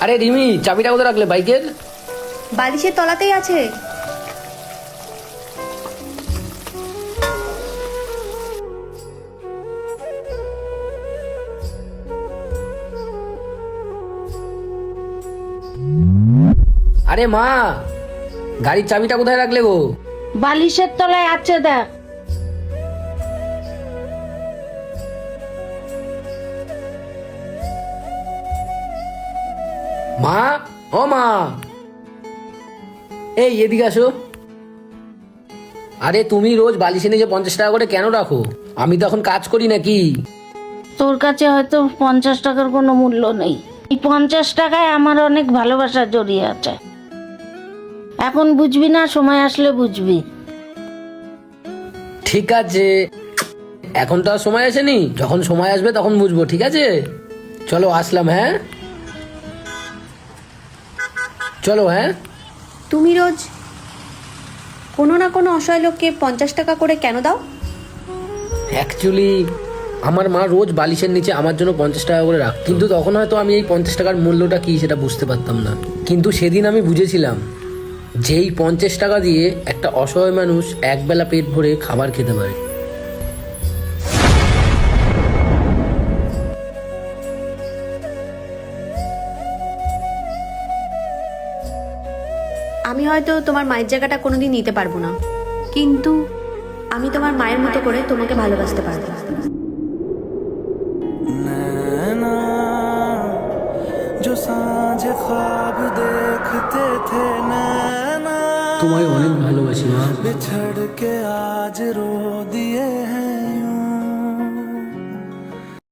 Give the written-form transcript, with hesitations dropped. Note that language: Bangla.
আরে রিমি, চাবিটা কোথায় রাখলে বাইকের? বালিশের তলাতেই আছে। আরে মা, গাড়ির চাবিটা কোথায় রাখলে গো? বালিশের তলায় আছে, দেখ। মা, ও মা, এই এদিকে আসো। আরে তুমি রোজ বালিশে নিয়ে 50 টাকা করে কেন রাখো? আমি তো এখন কাজ করি নাকি? তোর কাছে হয়তো 50 টাকার কোনো মূল্য নেই। এই 50 টাকায় আমার অনেক ভালোবাসা জড়িয়ে আছে। এখন বুঝবি না, সময় আসলে বুঝবি। ঠিক আছে, এখন তো আর সময় আসেনি, যখন সময় আসবে তখন বুঝবো, ঠিক আছে? চলো আসলাম, হ্যাঁ চলো। হ্যাঁ, তুমি রোজ কোনো না কোনো অসহায় লোককে 50 টাকা করে কেন দাও? অ্যাকচুয়ালি আমার মা রোজ বালিশের নিচে আমার জন্য 50 টাকা করে রাখ, কিন্তু তখন হয়তো আমি এই 50 টাকার মূল্যটা কি সেটা বুঝতে পারতাম না। কিন্তু সেদিন আমি বুঝেছিলাম যে এই 50 টাকা দিয়ে একটা অসহায় মানুষ একবেলা পেট ভরে খাবার খেতে পারে। আমি হয়তো তোমার মায়ের জায়গাটা কোনোদিন নিতে পারবো না, কিন্তু আমি তোমার মায়ের মতো করে তোমাকে ভালোবাসতে পারবো। नैना जो सांझ ख्वाब देखते थे नैना তোমায় অনেক ভালোবাসি মা। बिछड़ के आज रो दिए